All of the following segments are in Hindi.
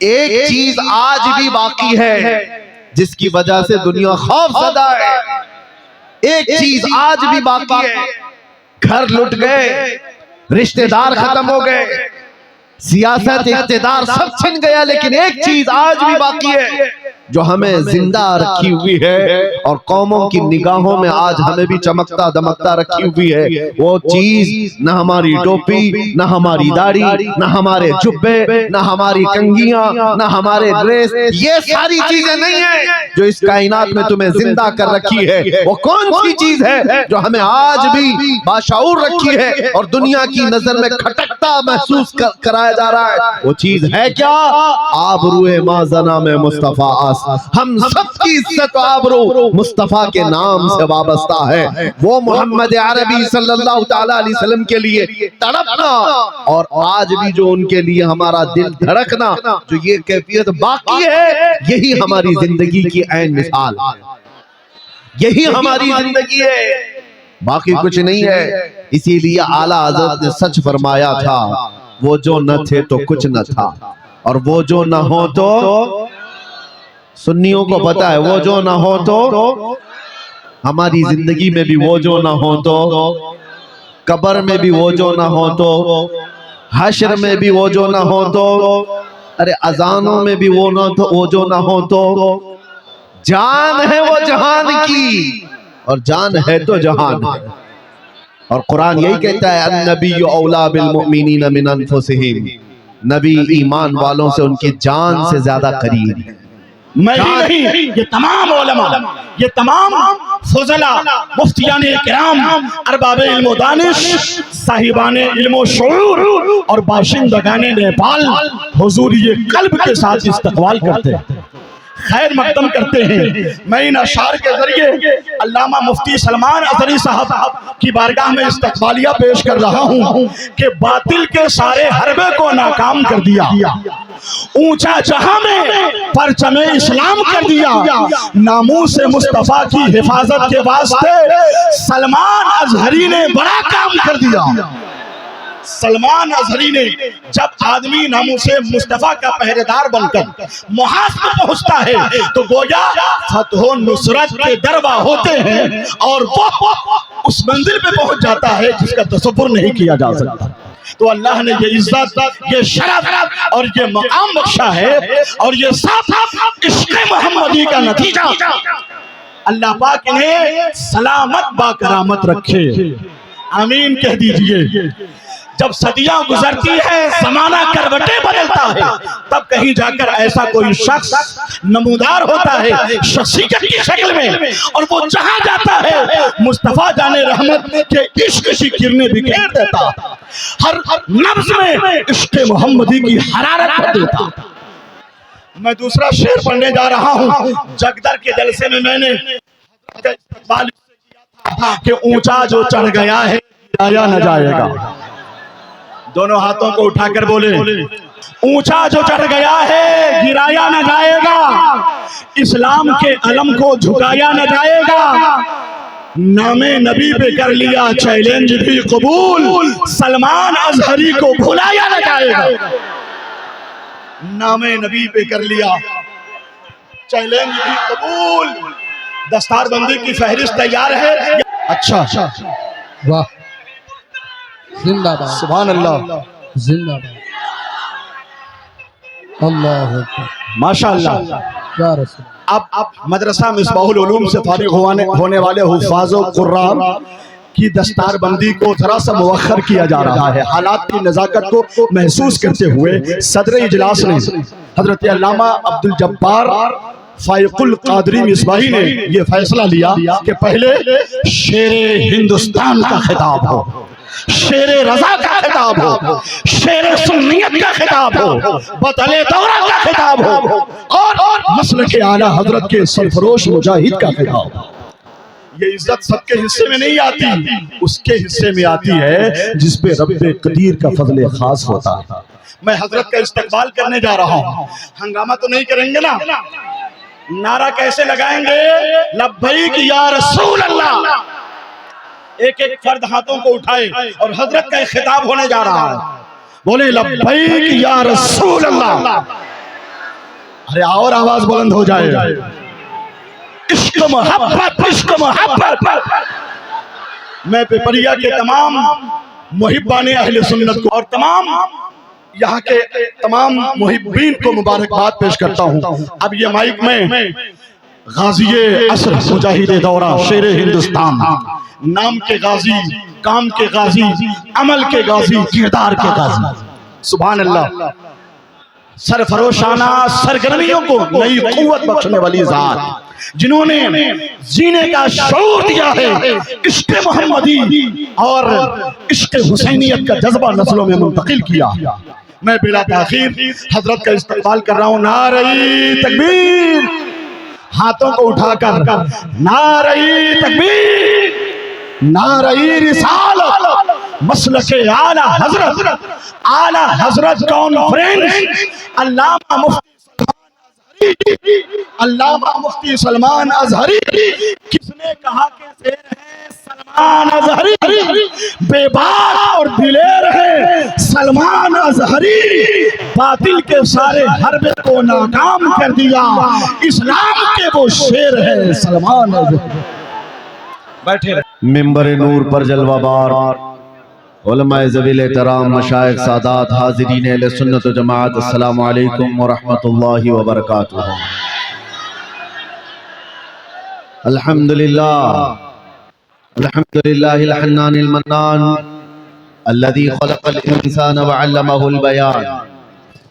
एक चीज आज भी बाकी है जिसकी वजह से दुनिया खौफजदा है। एक चीज आज भी बाकी है। घर लुट गए, रिश्तेदार खत्म हो गए, सियासत इख्तिदार सब छिन गया, लेकिन एक चीज आज भी बाकी है जो हमें जिंदा रखी हुई है और कौमों की निगाहों में आज हमें भी चमकता दमकता रखी हुई है। वो चीज न हमारी टोपी, न हमारी दाढ़ी, न हमारे जुब्बे, न हमारी कंघियां, न हमारे ड्रेस, ये सारी चीजें नहीं है जो इस कायनात में तुम्हें जिंदा कर रखी है। वो कौन सी चीज है जो हमें आज भी बाशऊर रखी है और दुनिया की नजर में खटकता महसूस कराया जा रहा है? वो चीज है क्या? आबरूए माज़ना में मुस्तफा आस। हम सबकी इज्जत आबरू मुस्तफा के नाम से वाबस्ता है। वो मोहम्मद अरबी सल्लल्लाहु तआला अलैहि वसल्लम के लिए तड़पना और आज भी जो उनके लिए हमारा दिल धड़कना, जो ये कैफियत बाकी है, यही हमारी जिंदगी की ऐन मिसाल है। यही हमारी जिंदगी है, बाकी कुछ नहीं है। इसीलिए आला हज़रत ने सच फरमाया था, वो जो न थे तो कुछ न था और वो जो न हो तो, सुन्नियों को पता है, वो जो ना हो तो हमारी जिंदगी में भी वो जो ना हो तो, कब्र में भी वो जो ना हो तो, हश्र में भी वो जो ना हो तो, अरे अजानों में भी वो ना तो, वो जो ना हो तो, जान है वो जहान की और जान है तो जहान है। और कुरान यही कहता है, अन्नबिय्यु औला बिल मुमिनीना मिन अनफुसिहिम, नबी ईमान वालों से उनकी जान से ज्यादा करीब है। मैं ही नहीं, ये तमाम उलमा, ये तमाम फुज़ला, मुफ्तियाने किराम, अरबाबे इल्म व दानिश, साहिबाने इल्म व शऊर और बाशिंदगाने नेपाल हुजूर ये कल्ब के साथ इस्तक़बाल करते हैं, खैर मकदम करते हैं। मैं इन अशार के जरिए अल्लामा मुफ्ती सलमान अज़हरी साहब की बारगाह में इस्तक़बालिया पेश कर रहा हूँ कि बातिल के सारे हरबे को नाकाम कर दिया, ऊंचा जहां में परचमे इस्लाम कर दिया, नामूस मुस्तफा की हिफाजत के वास्ते सलमान अज़हरी ने बड़ा काम कर दिया। सलमान अज़हरी ने जब आदमी नामूसे मुस्तफा का पहरेदार बनकर मुहास में पहुंचता है तो गोया फतह नुसरत के दरवा होते हैं और वो उस मंजिल पे पहुंच जाता है जिसका तसव्वुर नहीं किया जा सकता। तो अल्लाह ने ये इज्जत, ये शरफ और ये मकाम बख्शा है और ये साफ इश्क़ मोहम्मदी का नतीजा। अल्लाह पाक इन्हें सलामत बाकरामत रखे, आमीन कह दीजिए। जब सदियां गुजरती है, जमाना करवटें बदलता है, तब कहीं जाकर ऐसा कोई शख्स नमूदार होता है शख्सियत की शक्ल में, और वो जहां जाता है मुस्तफा जाने रहमत के इश्क की किरणें बिखेर देता, हर नब्ज में इश्क मोहम्मदी की हरारत भर देता। मैं दूसरा शेर पढ़ने जा रहा हूँ। जगदर के जलसे में मैंने इस्तक़बाल किया था कि ऊंचा जो चढ़ गया है गिराया न जाएगा। दोनों हाथों को उठाकर बोले, ऊंचा जो चढ़ गया है गिराया न जाएगा, इस्लाम के अलम को झुकाया न जाएगा, नामे नबी पे कर लिया चैलेंज भी कबूल, सलमान अज़हरी को भुलाया न जाएगा। नामे नबी पे कर लिया चैलेंज भी कबूल, दस्तारबंदी की फहरिस्त तैयार है। अच्छा, वाह, जिंदाबाद, सुभान अल्लाह, जिंदाबाद, अल्लाह अकबर, माशाअल्लाह। या रसूल। अब मदरसा मिसबाहुल उलूम से फारिग होने वाले हुफ़ाज़ कुर्राम की दस्तारबंदी को थोड़ा सा मुअख्खर किया जा रहा है। हालात की नज़ाकत को महसूस करते हुए सदर इजलास ने हजरत अल्लामा अब्दुल जब्बार फाइकुल कादरी मिसबाही ने यह फैसला लिया कि पहले शेरे हिंदुस्तान का खिताब हो, शेरे रजा का खिताब हो, शेरे सुन्नियत का खिताब हो, बदले दौरा का खिताब हो और मसलक आला हजरत के सरफरोश मुजाहिद का खिताब हो। ये इज्जत सबके हिस्से में नहीं आती, उसके हिस्से में आती है जिस पे रब्बे कदीर का फजले खास होता है। मैं हजरत का इस्तकबाल करने जा रहा हूँ। हंगामा तो नहीं करेंगे ना? नारा कैसे लगाएंगे? लब्बैक या रसूल अल्लाह। एक एक फर्द हाथों को उठाए और हजरत का खिताब होने जा रहा है। बोले लब्बैक या रसूल अल्लाह। अरे और आवाज बुलंद हो जाए। इश्क मोहब्बत, इश्क मोहब्बत। मैं पिपरिया के तमाम मुहिब्बाने अहले सुन्नत को और तमाम यहाँ के तमाम मुहिब्बीन को मुबारकबाद पेश करता हूँ। अब ये माइक में गाज़ी असर मुजाहिद दौरा शेर हिंदुस्तान, नाम के गाजी, काम के गाजी, अमल के गाजी, किरदार के गाजी, सुभान अल्लाह। सरफरोशाना सरगर्मियों को नई कुव्वत बख्शने वाली जात, जिन्होंने जीने का शऊर दिया है, इश्क मोहम्मदी और इश्क हुसैनियत का जज्बा नस्लों में मुंतकिल किया। मैं बिला ताखीर हजरत का इस्तकबाल कर रहा हूँ। नारे तकबीर, हाथों को उठाकर नारे तकबीर, नारे रिसालत, मसलके आला हजरत, आला हजरत कॉन्फ्रेंस, अल्लामा मुफ्ती सलमान अजहरी। किसने कहा कि शेर है सलमान अजहरी, बेबाक और दिलेर है सलमान अजहरी, बातिल के सारे हरबे को नाकाम कर दिया, इस्लाम के वो शेर है सलमान अजहरी। बैठे मिंबर नूर पर जलवाबार उलमाए ज़वील एहतराम, मशाइख, सादात, हाज़रीन अहले सुन्नत व जमाअत, अस्सलामु अलैकुम व रहमतुल्लाहि व बरकातुहू। अल्हम्दुलिल्लाह, अल्हम्दुलिल्लाहिल हन्नानिल मन्नान, अल्लज़ी खलक़ल इंसान व अल्लमहुल बयान,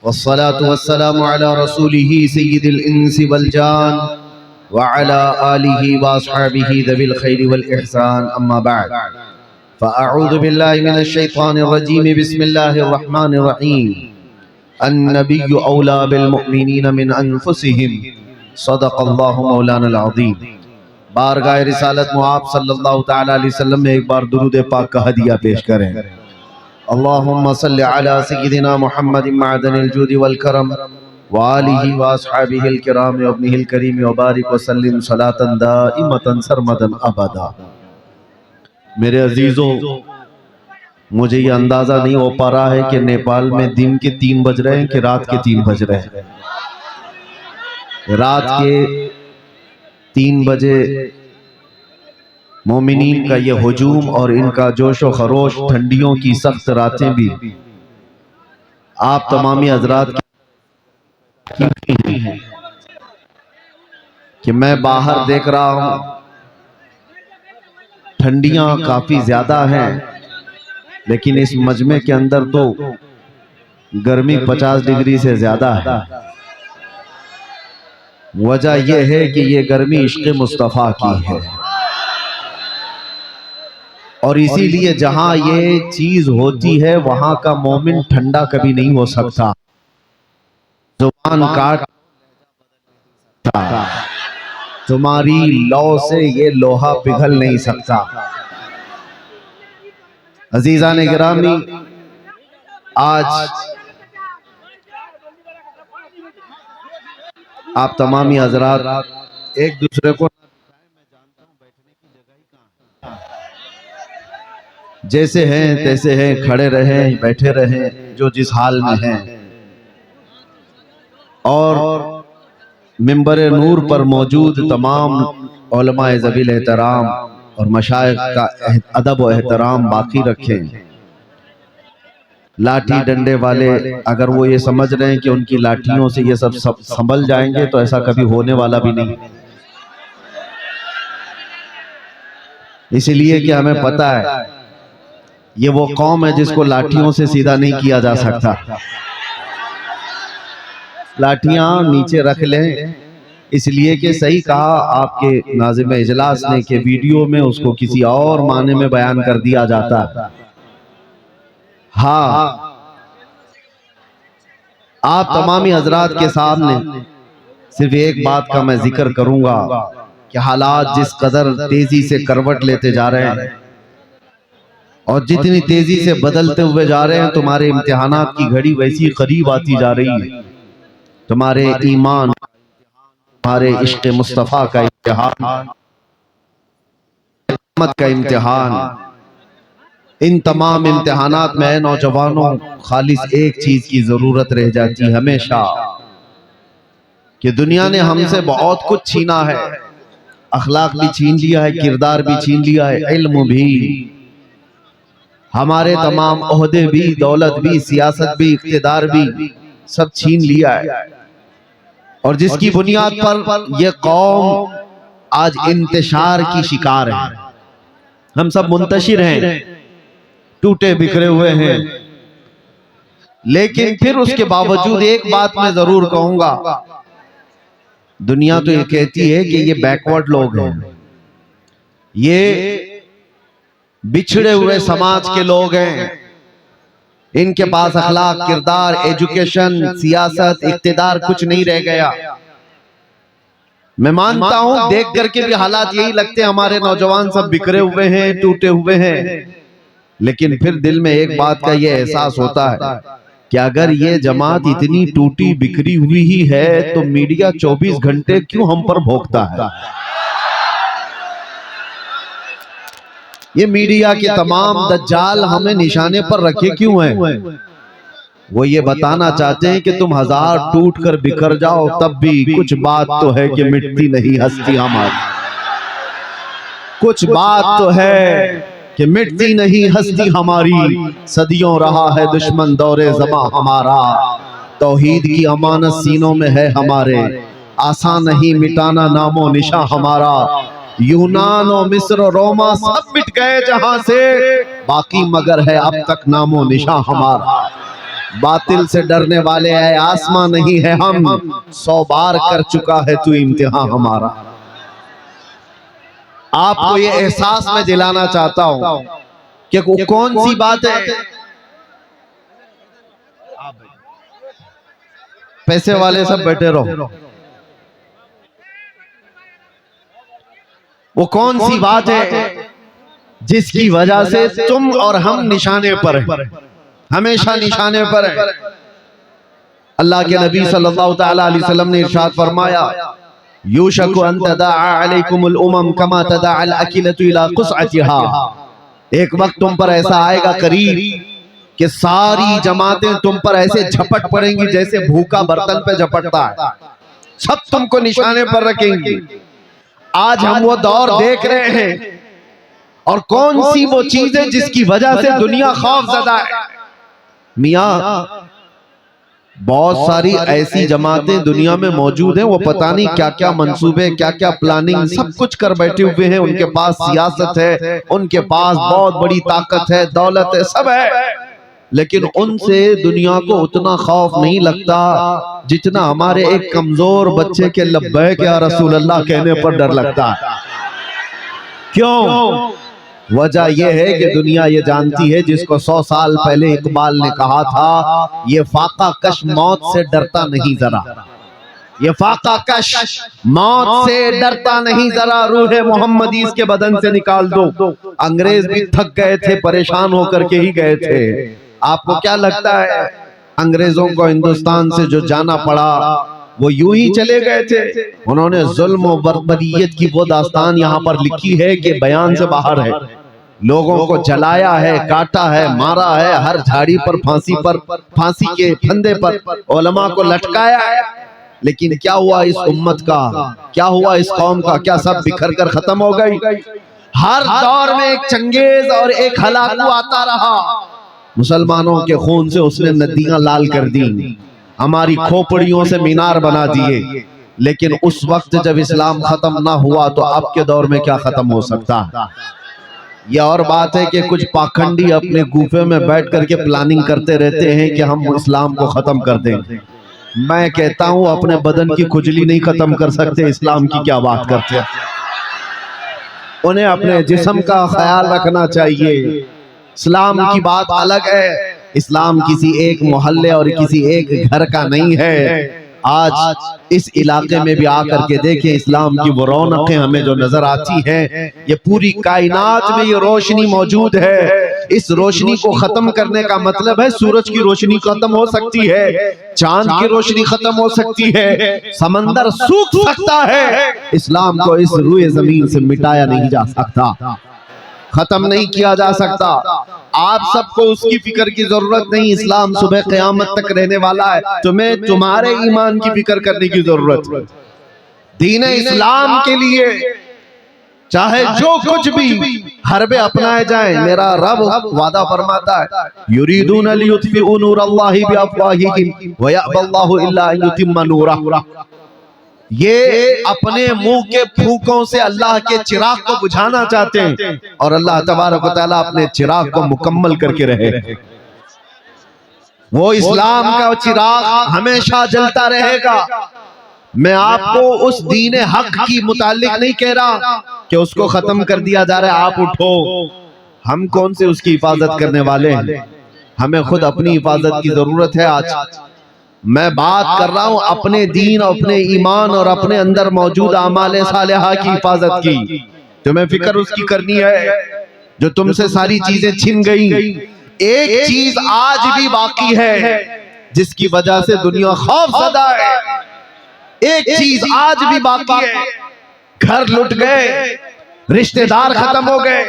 वस्सलातु वस्सलामु अला रसूलिही सय्यिदिल इंसी वल जान व अला आलिही व अस्हाबिही ज़विल खैरि वल इहसान, अम्मा बअद। फ़अऊज़ु बिल्लाहि मिनश शैतानिर रजीम, बिस्मिल्लाहिर रहमानिर रहीम। अन्नबिय्यु औला बिल मुअमिनीना मिन अनफुसिहिम, सदक़ल्लाहु मौलानल अज़ीम। बारगाह रिसालत में आप सल्लल्लाहु तआला अलैहि वसल्लम में एक बार दुरूद पाक का हदिया पेश करें। अल्लाहुम्मा सल्लि अला सय्यिदिना मुहम्मदिन मअदनिल जूदि वल करम व आलिहि व अस्हाबिहिल किराम व इब्निहिल करीम व बारिक व सल्लिम सलातन दाइमतन सरमदन अबदा। मेरे अजीजों, मुझे ये अंदाजा नहीं हो पा रहा है कि नेपाल में दिन के 3 बज रहे हैं कि रात के 3 बज रहे हैं। रात के 3 बजे मोमिनीन का ये हुजूम और इनका जोश व खरोश, ठंडियों की सख्त रातें भी आप तमामी हजरात की हैं कि मैं बाहर देख रहा हूं, ठंडियां काफी ज्यादा हैं, लेकिन इस मजमे के अंदर तो गर्मी 50 डिग्री से ज्यादा है। वजह यह है कि ये गर्मी इश्क़ मुस्तफ़ा की है, और इसीलिए जहां ये चीज होती है वहां का मोमिन ठंडा कभी नहीं हो सकता। जुबान काट तुम्हारी लौ से ये लोहा पिघल नहीं सकता। अजीजान गिरामी, आज आप तमामी हजरात एक दूसरे को, जैसे हैं तैसे हैं, खड़े रहें बैठे रहें, जो जिस हाल में हैं, और मिंबर नूर पर मौजूद तमाम उलमाए ज़वील एहतराम और मशाइख का अदब व एहतराम बाकी रखें। लाठी डंडे वाले अगर वो ये समझ रहे हैं कि उनकी लाठियों से ये सब संभल जाएंगे, तो ऐसा कभी होने वाला भी नहीं। इसलिए कि हमें पता है ये वो कौम है जिसको लाठियों से सीधा नहीं किया जा सकता। लाठियां नीचे रख लें, इसलिए कि सही कहा आपके नाज़िम इजलास ने कि वीडियो में उसको किसी और माने में बयान कर दिया जाता। हाँ, आप तमामी हजरात के सामने सिर्फ एक बात का मैं जिक्र करूंगा कि हालात जिस कदर तेजी से करवट लेते जा रहे हैं और जितनी तेजी से बदलते हुए जा रहे हैं, तुम्हारे इम्तिहानात की घड़ी वैसी करीब आती जा रही है। तुम्हारे ईमान, तुम्हारे इश्क़ मुस्तफ़ा का इम्तिहान, का इम्तिहान, इन तमाम इम्तिहानात में नौजवानों खालिस एक चीज की जरूरत रह जाती है हमेशा, कि दुनिया ने हमसे बहुत कुछ छीना है, अखलाक भी छीन लिया है, किरदार भी छीन लिया है, इल्म भी, हमारे तमाम ओहदे भी, दौलत भी, सियासत भी, इख्तिदार भी, सब छीन लिया है। और जिसकी बुनियाद पर यह कौम आज इंतशार की शिकार है। हम सब मुंतशिर हैं, टूटे बिखरे हुए हैं, लेकिन फिर उसके बावजूद एक बात मैं जरूर कहूंगा, दुनिया तो ये कहती है कि ये बैकवर्ड लोग हैं, ये बिछड़े हुए समाज के लोग हैं, इनके पास अखलाक, किरदार, एजुकेशन, सियासत, इख्तिदार कुछ नहीं रह गया। मैं मानता हूं, देख करके भी हालात यही लगते हैं, हमारे नौजवान सब बिखरे हुए हैं, टूटे हुए हैं, लेकिन फिर दिल में एक बात का ये एहसास होता है कि अगर ये जमात इतनी टूटी बिखरी हुई ही है तो मीडिया 24 घंटे क्यों हम पर भोंकता है? ये मीडिया के तमाम दज्जाल हमें निशाने पर रखे क्यों हैं? वो ये बताना चाहते हैं कि तुम हजार टूट कर बिखर जाओ तब भी कुछ बात तो है कि मिटती नहीं हस्ती हमारी, कुछ बात तो है कि मिटती नहीं हस्ती हमारी, सदियों रहा है दुश्मन दौरे ज़मा हमारा, तौहीद की अमानत सीनों में है हमारे, आसान नहीं मिटाना नामो निशा हमारा, यूनान और मिस्र और रोमा सब मिट गए जहां से, बाकी मगर है अब तक नामो निशा हमारा, बातिल से डरने वाले है आसमां नहीं है हम, 100 बार कर चुका है तू इम्तिहान हमारा। आपको ये एहसास मैं दिलाना चाहता हूं कि वो कौन सी बात है, पैसे वाले सब बैठे रहो, वो कौन सी बात है जिसकी वजह से तुम और हम निशाने पर हैं, हमेशा निशाने पर है। अल्लाह के नबी सल्लल्लाहु तआला अलैहि वसल्लम ने इरशाद फरमाया, यूशकु अन तदाअ अलैकुमुल उमम कमा तदाअल अकिलतु इला कुसअतिहा, एक वक्त तुम पर ऐसा आएगा करीब कि सारी जमातें तुम पर ऐसे झपट पड़ेंगी जैसे भूखा बर्तन पे झपटता है, सब तुमको निशाने पर रखेंगी। आज हम वो दौर देख रहे हैं, और कौन सी वो चीजें जिसकी वजह से दुनिया खौफज़दा है। मियां, बहुत सारी ऐसी जमातें दुनिया में मौजूद हैं, वो पता नहीं क्या क्या मंसूबे, क्या क्या प्लानिंग सब कुछ कर बैठे हुए हैं, उनके पास सियासत है, उनके पास बहुत बड़ी ताकत है, दौलत है, सब है, लेकिन उनसे दुनिया को उतना खौफ नहीं लगता जितना हमारे एक कमजोर बच्चे के लब्बैक या रसूल अल्लाह कहने पर डर लगता है। क्यों? वजह यह है कि दुनिया ये जानती है, जिसको 100 साल पहले इकबाल ने कहा था, ये फाका कश मौत से डरता नहीं जरा, ये फाका कश मौत से डरता नहीं जरा, रूह मोहम्मदी इसके बदन से निकाल दो। अंग्रेज भी थक गए थे, परेशान होकर के ही गए थे। आपको क्या लगता है अंग्रेजों को हिंदुस्तान से जो जाना पड़ा वो यूं ही चले गए थे? उन्होंने जुल्म और बर्बरियत की वो दास्तान यहाँ पर लिखी है कि बयान से बाहर है। लोगों को जलाया है, काटा है, मारा है, हर झाड़ी पर फांसी के फंदे पर उलमा को लटकाया है। लेकिन क्या हुआ इस उम्मत का, क्या हुआ इस कौम का? क्या सब बिखर कर खत्म हो गई? हर दौर में एक चंगेज और एक हलाकू आता रहा। मुसलमानों के खून से उसने नदियां लाल कर दी, हमारी खोपड़ियों से मीनार बना दिए। लेकिन उस वक्त जब इस्लाम खत्म ना हुआ तो अब के दौर में क्या खत्म हो सकता है? यह और बात है कि कुछ पाखंडी अपने गुफे में बैठ करके प्लानिंग करते रहते हैं कि हम इस्लाम को खत्म कर दें। मैं कहता हूं अपने बदन की खुजली नहीं खत्म कर सकते, इस्लाम की क्या बात करते हैं। उन्हें अपने जिस्म का ख्याल रखना चाहिए। इस्लाम की बात अलग है, इस्लाम किसी एक मोहल्ले और किसी एक घर का नहीं है। आज इस इलाके में भी आकर के देखें, इस्लाम की वो रौनकें हमें जो नजर आती हैं, ये पूरी कायनात में ये रोशनी मौजूद है। इस रोशनी को खत्म करने का मतलब है सूरज की रोशनी खत्म हो सकती है, चांद की रोशनी खत्म हो सकती है, समंदर सूख सकता है, इस्लाम को इस रूए जमीन से मिटाया नहीं जा सकता। खत्म नहीं किया जा सकता। आप सबको उसकी फिक्र की जरूरत नहीं। इस्लाम सुबह क़यामत तक रहने वाला है। तुम्हें तुम्हारे ईमान की फिक्र करने की जरूरत है। दीन इस्लाम के लिए चाहे जो कुछ भी हरबे अपनाए जाएं, मेरा रब वादा फरमाता है, युरीदून लियुत्फिउ नूरल्लाहि बिअफ़वाहिहिम व यअबल्लाहु इल्ला अन युतिम्मा नूरहु। ये अपने मुंह के फूकों से अल्लाह के चिराग को बुझाना चाहते हैं और अल्लाह तबारक व तआला अपने चिराग को मुकम्मल करके रहे। वो इस्लाम का चिराग हमेशा जलता रहेगा। मैं आपको उस दीन हक की मुतालिक नहीं कह रहा कि उसको खत्म कर दिया जा रहा है। आप उठो, हम कौन से उसकी हिफाजत करने वाले हैं? हमें खुद अपनी हिफाजत की जरूरत है। आज मैं बात कर रहा हूं अपने दीन, अपने ईमान और अपने अंदर मौजूद आमाले सालेहा की हिफाजत की। तुम्हें फिक्र उसकी करनी है जो तुमसे सारी चीजें छिन गई। एक चीज आज भी बाकी है जिसकी वजह से दुनिया खौफज़दा है। एक चीज आज भी बाकी है। घर लुट गए, रिश्तेदार खत्म हो गए,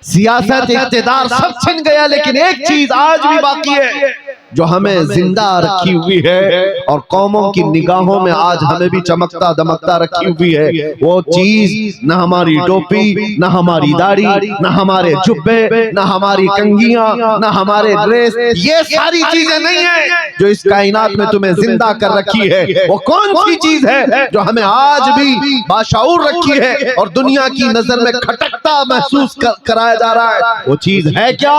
सियासत इक़्तिदार सब छिन गया, लेकिन एक चीज आज भी बाकी है जो हमें जिंदा रखी हुई है और कौमों की निगाहों में आज हमें भी चमकता दमकता रखी हुई है। वो चीज न हमारी टोपी, न हमारी दाढ़ी, न हमारे जुब्बे, न हमारी कंघियां, न हमारे ड्रेस, ये सारी चीजें नहीं है जो इस कायनात में तुम्हें जिंदा कर रखी है। वो कौन सी चीज है जो हमें आज भी बाशऊर रखी है और दुनिया की नजर में खटकता महसूस कराया जा रहा है? वो चीज है क्या?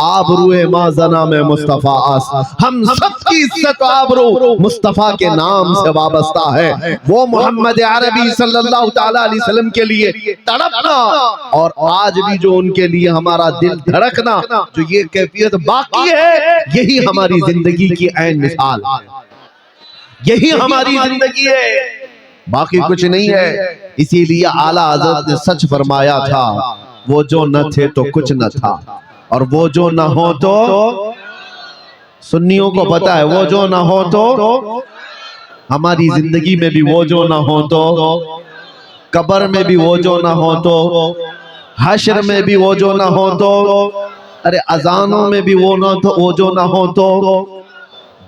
आबरूए माज़ना में मुस्तफा आस। हम सबकी इज्जत आबरू मुस्तफा के नाम से वाबस्ता है। वो मोहम्मद अरबी सल्लल्लाहु तआला अलैहि वसल्लम के लिए तड़पना और आज भी जो उनके लिए हमारा दिल धड़कना, जो ये कैफियत बाकी है, यही हमारी जिंदगी की ऐन मिसाल है। यही हमारी जिंदगी है, बाकी कुछ नहीं है। इसीलिए आला हज़रत ने सच फरमाया था, वो जो न थे तो कुछ न था और वो जो न हो तो, सुन्नियों को पता है, वो जो ना हो तो हमारी जिंदगी में भी वो जो ना हो तो, कब्र में भी वो जो ना हो तो, हश्र में भी वो जो ना हो तो, अरे अजानों में भी वो ना तो, वो जो ना हो तो,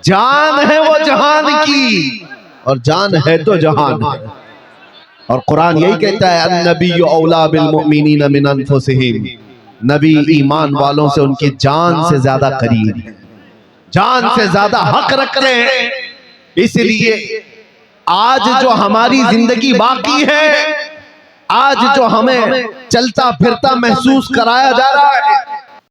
जान है वो जहान की और जान है तो जहान है। और कुरान यही कहता है, अन्नबिय्यु औला बिल मुमिनीना मिन अनफुसिहिम। नबी ईमान वालों से उनकी जान से ज्यादा करीब है, जान से ज्यादा हक रखते हैं। इसलिए आज जो हमारी जिंदगी बाकी है, आज जो हमें चलता फिरता महसूस कराया जा रहा है,